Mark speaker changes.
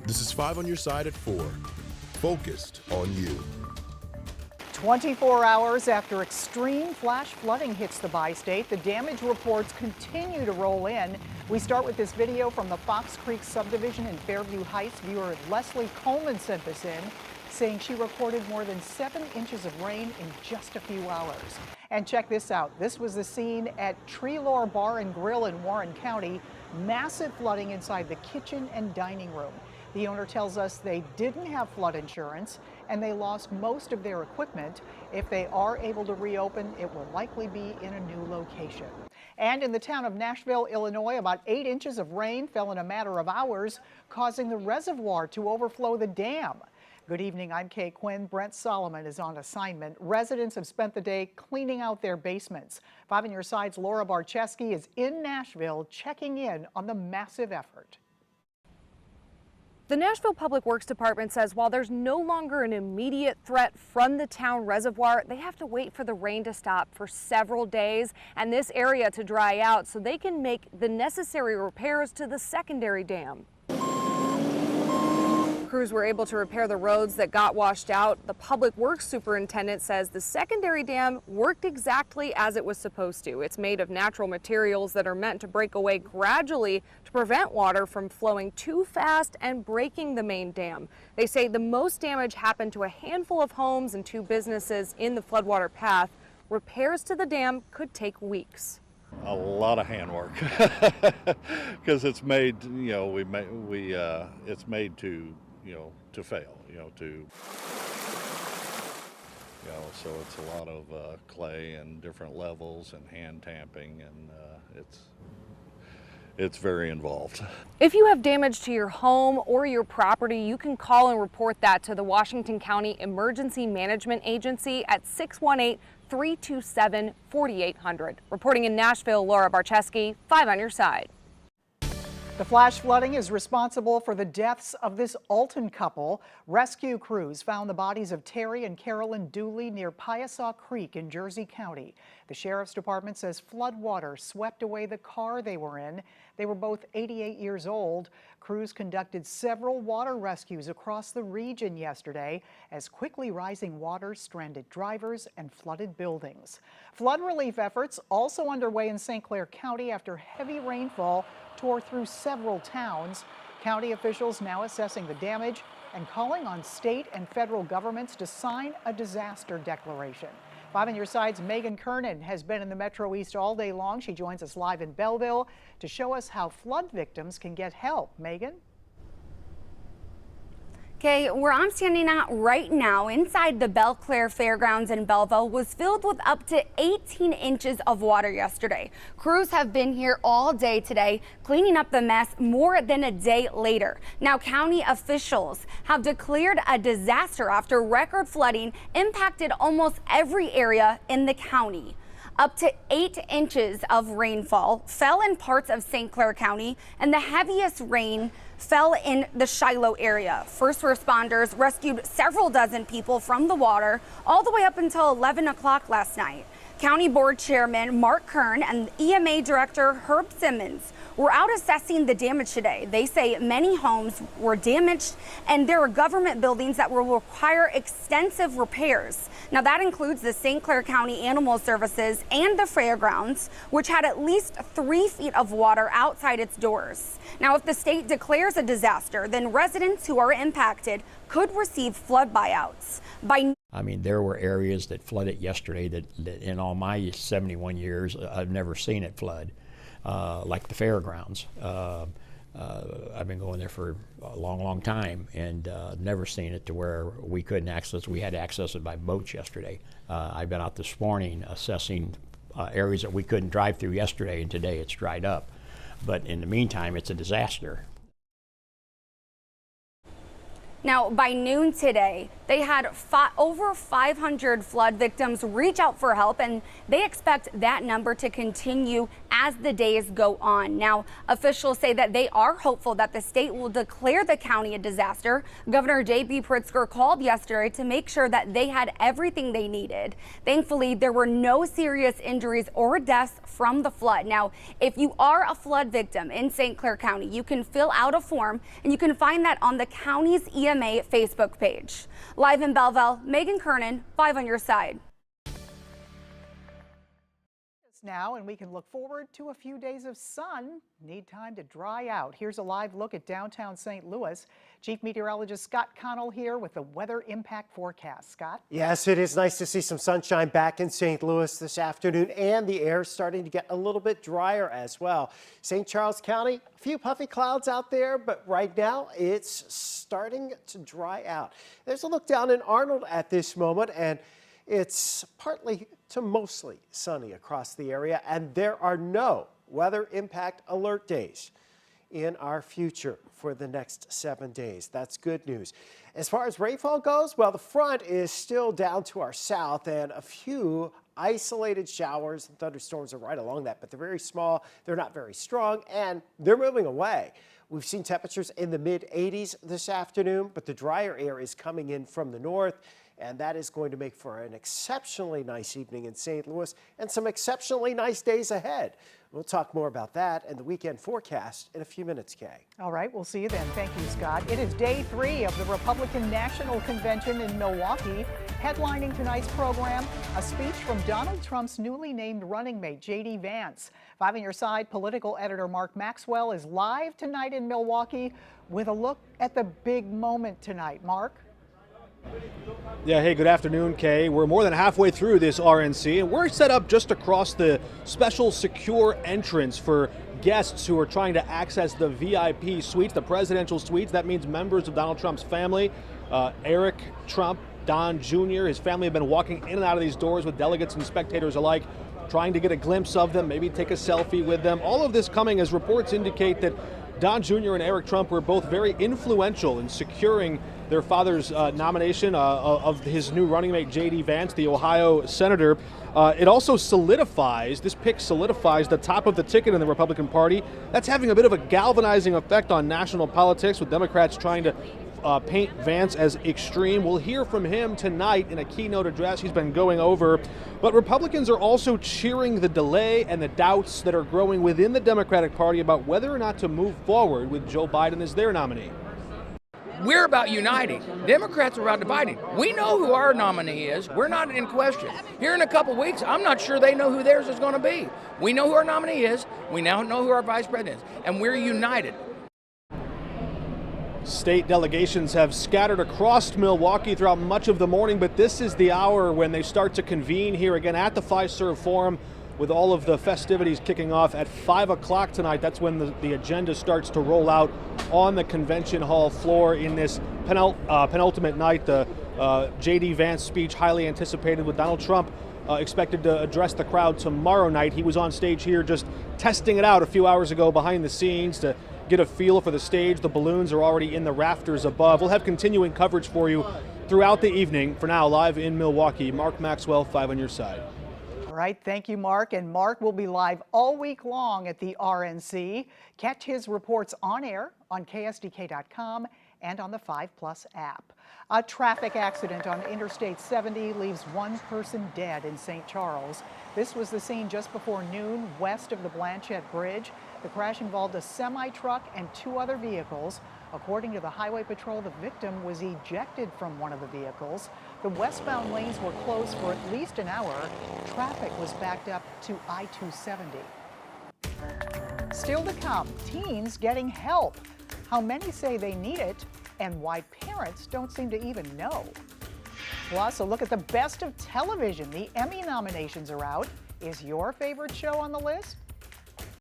Speaker 1: This is 5 on your side at 4. Focused on you.
Speaker 2: 24 hours after extreme flash flooding hits the bi-state, the damage reports continue to roll in. We start with this video from the Fox Creek subdivision in Fairview Heights. Viewer Leslie Coleman sent this in, saying she recorded more than 7 inches of rain in just a few hours. And check this out. This was the scene at Treelore Bar and Grill in Warren County. Massive flooding inside the kitchen and dining room. The owner tells us they didn't have flood insurance and they lost most of their equipment. If they are able to reopen, it will likely be in a new location. And in the town of Nashville, Illinois, about 8 inches of rain fell in a matter of hours, causing the reservoir to overflow the dam. Good evening, I'm Kay Quinn. Brent Solomon is on assignment. Residents have spent the day cleaning out their basements. 5 on your side's Laura Barcheski is in Nashville checking in on the massive effort.
Speaker 3: The Nashville Public Works Department says while there's no longer an immediate threat from the town reservoir, they have to wait for the rain to stop for several days and this area to dry out so they can make the necessary repairs to the secondary dam. Crews were able to repair the roads that got washed out. The Public Works Superintendent says the secondary dam worked exactly as it was supposed to. It's made of natural materials that are meant to break away gradually to prevent water from flowing too fast and breaking the main dam. They say the most damage happened to a handful of homes and 2 businesses in the floodwater path. Repairs to the dam could take weeks.
Speaker 4: A lot of handwork because it's made, it's made to fail, so it's a lot of clay and different levels and hand tamping, and it's very involved.
Speaker 3: If you have damage to your home or your property, you can call and report that to the Washington County Emergency Management Agency at 618-327-4800. Reporting in Nashville, Laura Barcheski, 5 on your side.
Speaker 2: The flash flooding is responsible for the deaths of this Alton couple. Rescue crews found the bodies of Terry and Carolyn Dooley near Piasaw Creek in Jersey County. The Sheriff's Department says floodwater swept away the car they were in. They were both 88 years old. Crews conducted several water rescues across the region yesterday as quickly rising waters stranded drivers and flooded buildings. Flood relief efforts also underway in St. Clair County after heavy rainfall tore through several towns. County officials now assessing the damage and calling on state and federal governments to sign a disaster declaration. 5 on your side's Megan Kernan has been in the Metro East all day long. She joins us live in Belleville to show us how flood victims can get help. Megan?
Speaker 5: Okay, where I'm standing at right now inside the Belle Claire Fairgrounds in Belleville was filled with up to 18 inches of water yesterday. Crews have been here all day today cleaning up the mess more than a day later. Now, county officials have declared a disaster after record flooding impacted almost every area in the county. Up to 8 inches of rainfall fell in parts of St. Clair County, and the heaviest rain fell in the Shiloh area. First responders rescued several dozen people from the water all the way up until 11 o'clock last night. County Board Chairman Mark Kern and EMA Director Herb Simmons were out assessing the damage today. They say many homes were damaged and there are government buildings that will require extensive repairs. Now that includes the St. Clair County Animal Services and the fairgrounds, which had at least 3 feet of water outside its doors. Now if the state declares a disaster, then residents who are impacted could receive flood buyouts.
Speaker 6: I mean, there were areas that flooded yesterday that in all my 71 years, I've never seen it flood, like the fairgrounds. I've been going there for a long, long time and never seen it to where we couldn't access. We had to access it by boats yesterday. I've been out this morning assessing areas that we couldn't drive through yesterday, and today it's dried up. But in the meantime, it's a disaster.
Speaker 5: Now, by noon today, They had over 500 flood victims reach out for help, and they expect that number to continue as the days go on. Now, officials say that they are hopeful that the state will declare the county a disaster. Governor J.B. Pritzker called yesterday to make sure that they had everything they needed. Thankfully, there were no serious injuries or deaths from the flood. Now, if you are a flood victim in St. Clair County, you can fill out a form, and you can find that on the county's EMA Facebook page. Live in Belleville, Megan Kernan, 5 on your side.
Speaker 2: Now, and we can look forward to a few days of sun. Need time to dry out. Here's a live look at downtown St. Louis. Chief Meteorologist Scott Connell here with the weather impact forecast. Scott?
Speaker 7: Yes, it is nice to see some sunshine back in St. Louis this afternoon, and the air is starting to get a little bit drier as well. St. Charles County, a few puffy clouds out there, but right now it's starting to dry out. There's a look down in Arnold at this moment, and it's partly to mostly sunny across the area, and there are no weather impact alert days in our future for the next 7 days. That's good news. As far as rainfall goes, well, the front is still down to our south, and a few isolated showers and thunderstorms are right along that, but they're very small, they're not very strong, and they're moving away. We've seen temperatures in the mid-80s this afternoon, but the drier air is coming in from the north, and that is going to make for an exceptionally nice evening in St. Louis and some exceptionally nice days ahead. We'll talk more about that and the weekend forecast in a few minutes, Kay.
Speaker 2: All right, we'll see you then. Thank you, Scott. It is day 3 of the Republican National Convention in Milwaukee. Headlining tonight's program, a speech from Donald Trump's newly named running mate, J.D. Vance. 5 on your side, political editor Mark Maxwell is live tonight in Milwaukee with a look at the big moment tonight. Mark?
Speaker 8: Yeah, hey, good afternoon, Kay. We're more than halfway through this RNC, and we're set up just across the special secure entrance for guests who are trying to access the VIP suites, the presidential suites. That means members of Donald Trump's family. Eric Trump, Don Jr., his family have been walking in and out of these doors with delegates and spectators alike, trying to get a glimpse of them, maybe take a selfie with them. All of this coming as reports indicate that Don Jr. and Eric Trump were both very influential in securing their father's nomination of his new running mate, J.D. Vance, the Ohio senator. It also solidifies, this pick solidifies the top of the ticket in the Republican Party. That's having a bit of a galvanizing effect on national politics, with Democrats trying to paint Vance as extreme. We'll hear from him tonight in a keynote address he's been going over. But Republicans are also cheering the delay and the doubts that are growing within the Democratic Party about whether or not to move forward with Joe Biden as their nominee.
Speaker 9: We're about uniting. Democrats are about dividing. We know who our nominee is. We're not in question. Here in a couple weeks, I'm not sure they know who theirs is going to be. We know who our nominee is. We now know who our vice president is. And we're united.
Speaker 8: State delegations have scattered across Milwaukee throughout much of the morning, but this is the hour when they start to convene here again at the Fiserv Forum, with all of the festivities kicking off at 5 o'clock tonight. That's when the agenda starts to roll out on the convention hall floor in this penultimate night. The J.D. Vance speech, highly anticipated, with Donald Trump expected to address the crowd tomorrow night. He was on stage here just testing it out a few hours ago behind the scenes to get a feel for the stage. The balloons are already in the rafters above. We'll have continuing coverage for you throughout the evening. For now, live in Milwaukee, Mark Maxwell, 5 on your side.
Speaker 2: All right, thank you, Mark. And Mark will be live all week long at the RNC. Catch his reports on air on KSDK.com and on the 5+ app. A traffic accident on Interstate 70 leaves one person dead in St. Charles. This was the scene just before noon west of the Blanchette Bridge. The crash involved a semi-truck and 2 other vehicles. According to the Highway Patrol, the victim was ejected from one of the vehicles. The westbound lanes were closed for at least an hour. Traffic was backed up to I-270. Still to come, teens getting help. How many say they need it, and why parents don't seem to even know. Plus, a look at the best of television. The Emmy nominations are out. Is your favorite show on the list?